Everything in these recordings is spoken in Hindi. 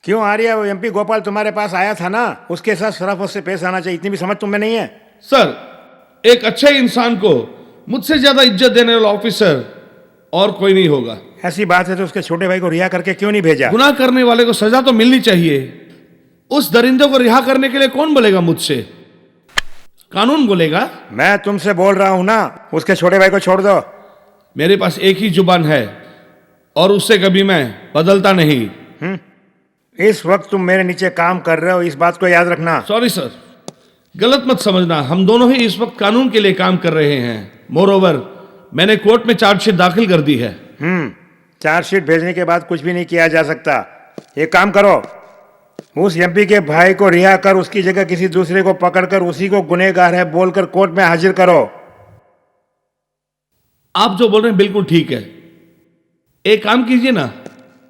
क्यों आर्या, वो एमपी गोपाल तुम्हारे पास आया था ना, उसके साथ शराफत से पेश आना चाहिए। इतनी भी समझ तुम में नहीं है? सर, एक अच्छे इंसान को मुझसे ज्यादा इज्जत देने वाला ऑफिसर और कोई नहीं होगा। ऐसी बात है तो उसके छोटे भाई को रिहा करके क्यों नहीं भेजा? गुनाह करने वाले को सजा तो मिलनी चाहिए। उस दरिंदे को रिहा करने के लिए कौन बोलेगा मुझसे? कानून बोलेगा। मैं तुमसे बोल रहा हूं ना, उसके छोटे भाई को छोड़ दो। मेरे पास एक ही जुबान है और उससे कभी मैं बदलता नहीं। इस वक्त तुम मेरे नीचे काम कर रहे हो, इस बात को याद रखना। सॉरी सर, गलत मत समझना, हम दोनों ही इस वक्त कानून के लिए काम कर रहे हैं। मोरओवर, मैंने कोर्ट में चार्जशीट दाखिल कर दी है। चार्जशीट भेजने के बाद कुछ भी नहीं किया जा सकता। एक काम करो, उस एमपी के भाई को रिहा कर उसकी जगह किसी दूसरे को पकड़कर उसी को गुनहगार है बोलकर कोर्ट में हाजिर करो। आप जो बोल रहे हैं बिल्कुल ठीक है। एक काम कीजिए ना।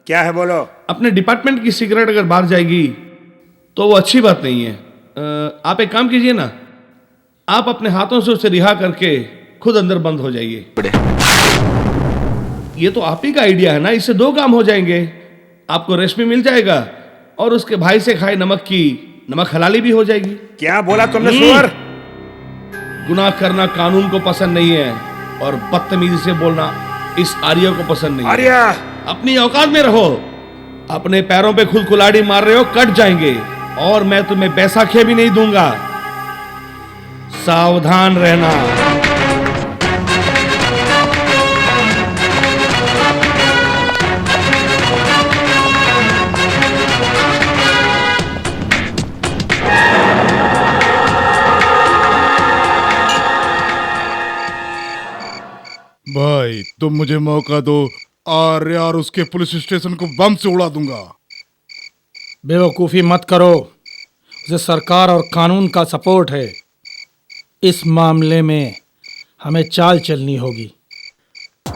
क्या है, बोलो। अपने डिपार्टमेंट की सिगरेट अगर बाहर जाएगी तो वो अच्छी बात नहीं है। आप एक काम कीजिए ना, आप अपने हाथों से उसे रिहा करके खुद अंदर बंद हो जाइए। ये तो आप ही का आइडिया है ना, इससे दो काम हो जाएंगे। आपको रेशमी मिल जाएगा और उसके भाई से खाए नमक की नमक हलाली भी हो जाएगी। क्या बोला तुमने, सुअर? गुनाह करना कानून को पसंद नहीं है और बदतमीजी से बोलना इस आर्या को पसंद नहीं है। आर्या, अपनी औकात में रहो। अपने पैरों पे खुद कुल्हाड़ी मार रहे हो, कट जाएंगे और मैं तुम्हें बैसाखियां भी नहीं दूंगा। सावधान रहना। भाई तुम मुझे मौका दो, आर्या और उसके पुलिस स्टेशन को बम से उड़ा दूंगा। बेवकूफ़ी मत करो, उसे सरकार और कानून का सपोर्ट है। इस मामले में हमें चाल चलनी होगी।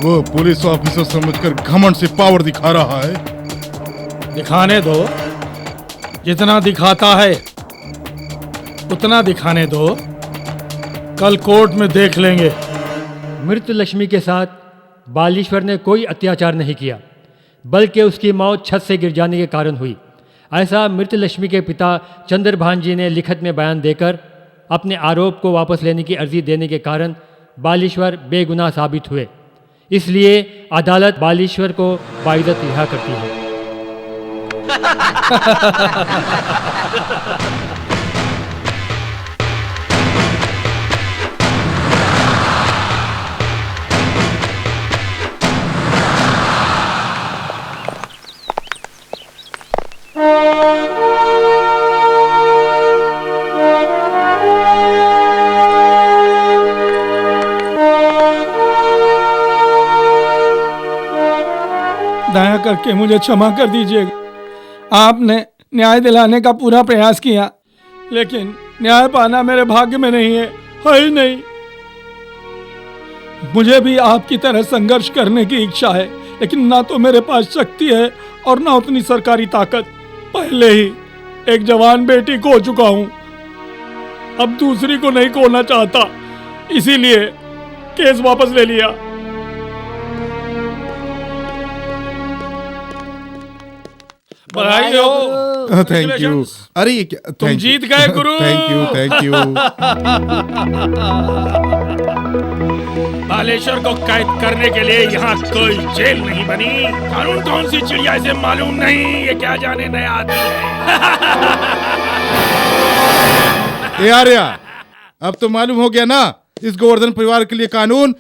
वो पुलिस ऑफिसर समझकर घमंड से पावर दिखा रहा है। दिखाने दो, जितना दिखाता है उतना दिखाने दो। कल कोर्ट में देख लेंगे। मृत लक्ष्मी के साथ बालेश्वर ने कोई अत्याचार नहीं किया, बल्कि उसकी मौत छत से गिर जाने के कारण हुई। ऐसा मृत लक्ष्मी के पिता चंद्रभान जी ने लिखित में बयान देकर अपने आरोप को वापस लेने की अर्जी देने के कारण बालेश्वर बेगुनाह साबित हुए। इसलिए अदालत बालेश्वर को बाइज्जत रिहा करती है। दया करके मुझे क्षमा कर दीजिएगा। आपने न्याय दिलाने का पूरा प्रयास किया, लेकिन न्याय पाना मेरे भाग्य में नहीं है ही नहीं। मुझे भी आपकी तरह संघर्ष करने की इच्छा है, लेकिन ना तो मेरे पास शक्ति है और ना उतनी सरकारी ताकत। पहले ही एक जवान बेटी खो चुका हूं, अब दूसरी को नहीं खोना चाहता, इसीलिए केस वापस ले लिया। बधाई हो। Thank you. अरे ये क्या, तुम जीत गए गुरु। Thank you. बालेश्वर को कैद करने के लिए यहाँ कोई जेल नहीं बनी। कानून कौन सी चिड़िया इसे मालूम नहीं, ये क्या जाने नया आदमी है। ए आर्या, अब तो मालूम हो गया ना, इस गोवर्धन परिवार के लिए कानून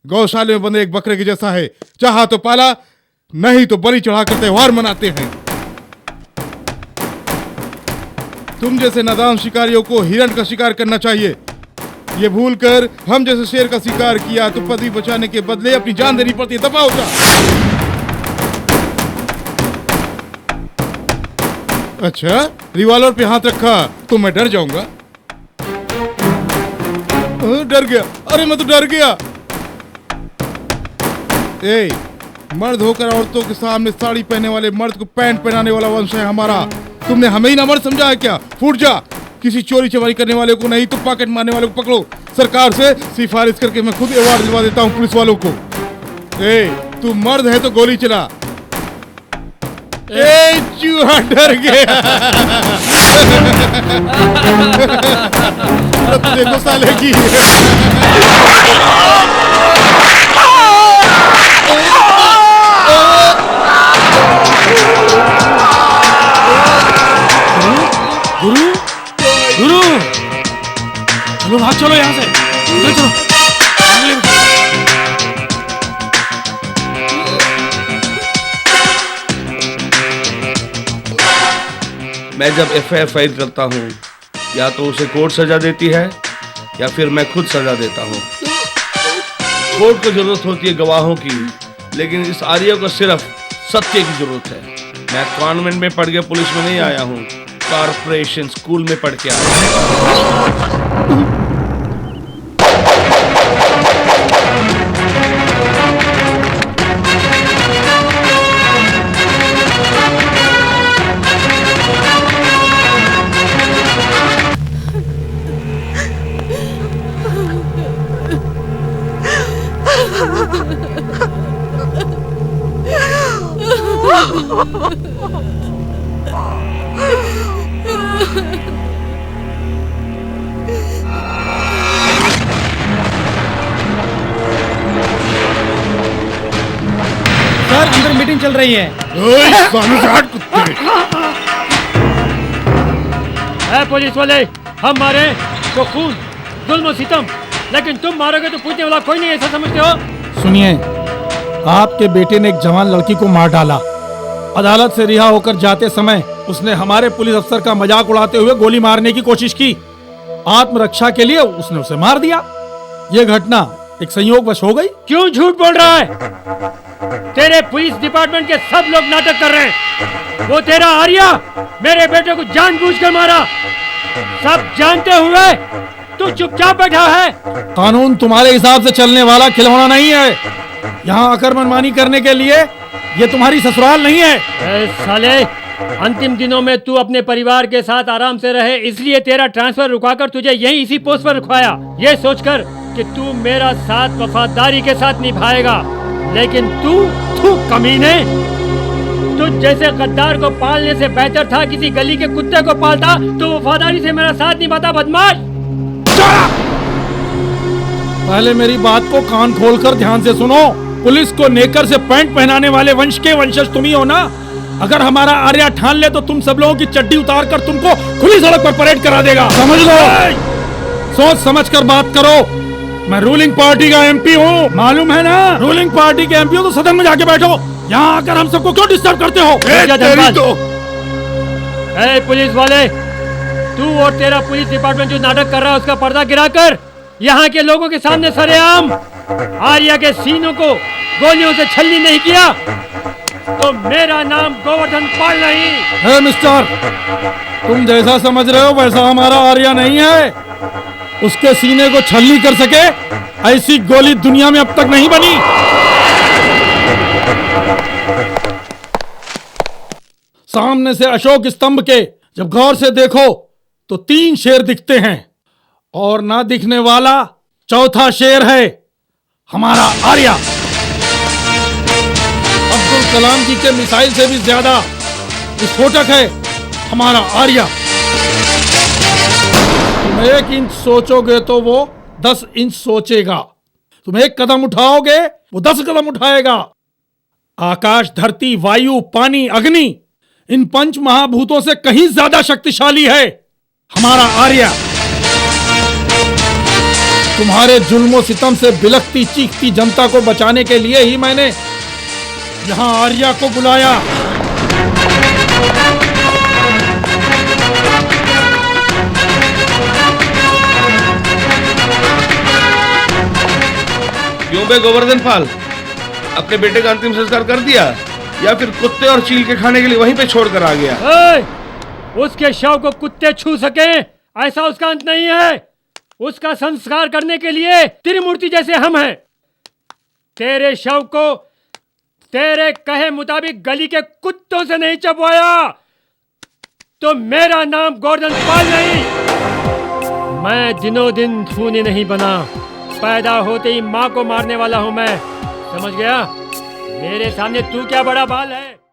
गौशाले में बंधे एक बकरे के जैसा है। चाहा तो पाला, नहीं तो बलि चढ़ाकर त्योहार मनाते हैं। तुम जैसे नादान शिकारियों को हिरण का शिकार करना चाहिए। ये भूल कर हम जैसे शेर का शिकार किया तो पति बचाने के बदले अपनी जान देनी पड़ती है। दफा हो जा। अच्छा, रिवॉल्वर पे हाथ रखा तो मैं डर जाऊंगा। डर गया, अरे मैं तो डर गया। ए, मर्द होकर औरतों के सामने साड़ी पहनने वाले मर्द को पैंट पहनाने वाला वंश है हमारा। तुमने हमें ही ना मर्द समझा है क्या? फूट जा। किसी चोरी चमारी करने वाले को नहीं तो पॉकेट मारने वाले को पकड़ो। सरकार से सिफारिश करके मैं खुद अवार्ड दिलवा देता हूँ पुलिस वालों को। ए, तू मर्द है तो गोली चला। ए चूहा डर गया। अब देखो साले की। गुरु गुरु चलो भाग चलो यहाँ से, चलो चलो। मैं जब एफआईआर फाइल करता हूँ या तो उसे कोर्ट सजा देती है या फिर मैं खुद सजा देता हूँ। कोर्ट को जरूरत होती है गवाहों की, लेकिन इस आर्या को सिर्फ सत्य की जरूरत है। मैं कॉन्वेंट में पढ़ के पुलिस में नहीं आया हूँ, कॉर्पोरेशन स्कूल में पढ़ के आया हूँ। सर अंदर मीटिंग चल रही है। ओए साले हट कुत्ते। है पुलिस वाले, हम मारे तो खून, जुल्म और सितम, लेकिन तुम मारोगे तो पूछने वाला कोई नहीं, ऐसा समझते हो? सुनिए, आपके बेटे ने एक जवान लड़की को मार डाला। अदालत से रिहा होकर जाते समय उसने हमारे पुलिस अफसर का मजाक उड़ाते हुए गोली मारने की कोशिश की। आत्मरक्षा के लिए उसने उसे मार दिया। यह घटना एक संयोगवश हो गई। क्यों झूठ बोल रहा है? तेरे पुलिस डिपार्टमेंट के सब लोग नाटक कर रहे हैं। वो तेरा आर्या मेरे बेटे को जानबूझकर मारा, सब जानते हुए तू चुपचाप बैठा है। कानून तुम्हारे हिसाब से चलने वाला खिलौना नहीं है। यहाँ आकर मनमानी करने के लिए ये तुम्हारी ससुराल नहीं है। ए साले, अंतिम दिनों में तू अपने परिवार के साथ आराम से रहे, इसलिए तेरा ट्रांसफर रुकाकर तुझे यहीं इसी पोस्ट पर रखवाया, ये सोचकर कि तू मेरा साथ वफादारी के साथ निभाएगा। लेकिन तू कमीने, तुझ जैसे गद्दार को पालने से बेहतर था किसी गली के कुत्ते को पालता तो वफादारी से मेरा साथ निभाता। बदमाश! पहले मेरी बात को कान खोलकर ध्यान से सुनो। पुलिस को नेकर से पैंट पहनाने वाले वंश के वंशज तुम ही हो ना। अगर हमारा आर्या ठान ले तो तुम सब लोगों की चड्डी उतार कर तुमको खुली सड़क पर परेड करा देगा, समझ लो। सोच समझ कर बात करो। मैं रूलिंग पार्टी का एमपी हूँ, मालूम है ना। रूलिंग पार्टी के एमपी हो तो सदन में जाके बैठो। यहाँ आकर हम सबको क्यों डिस्टर्ब करते हो? तेरी तो ए पुलिस वाले, तू और तेरा पुलिस डिपार्टमेंट जो नाटक कर रहा है उसका पर्दा गिराकर यहाँ के लोगों के सामने सरेआम आर्या के सीनों को गोलियों से छलनी नहीं किया तो मेरा नाम गोवर्धन पाल नहीं। हे मिस्टर, तुम जैसा समझ रहे हो वैसा हमारा आर्या नहीं है। उसके सीने को छलनी कर सके ऐसी गोली दुनिया में अब तक नहीं बनी। सामने से अशोक स्तंभ के जब गौर से देखो तो 3 शेर दिखते हैं और ना दिखने वाला चौथा शेर है हमारा आर्या। अब्दुल कलाम जी के मिसाइल से भी ज्यादा विस्फोटक है हमारा आर्या। तुम 1 इंच सोचोगे तो वो 10 इंच सोचेगा। तुम 1 कदम उठाओगे वो 10 कदम उठाएगा। आकाश, धरती, वायु, पानी, अग्नि, इन 5 महाभूतों से कहीं ज्यादा शक्तिशाली है हमारा आर्या। तुम्हारे जुल्मों सितम से बिलखती चीखती जनता को बचाने के लिए ही मैंने यहां आर्या को बुलाया। क्यों बे गोवर्धन पाल, अपने बेटे का अंतिम संस्कार कर दिया या फिर कुत्ते और चील के खाने के लिए वहीं पे छोड़ कर आ गया? उसके शव को कुत्ते छू सके ऐसा उसका अंत नहीं है। उसका संस्कार करने के लिए त्रिमूर्ति जैसे हम हैं। तेरे शव को तेरे कहे मुताबिक गली के कुत्तों से नहीं चबवाया तो मेरा नाम गोवर्धन पाल नहीं। मैं दिनों दिन खूनी नहीं बना, पैदा होते ही माँ को मारने वाला हूं मैं, समझ गया? मेरे सामने तू क्या बड़ा बाल है?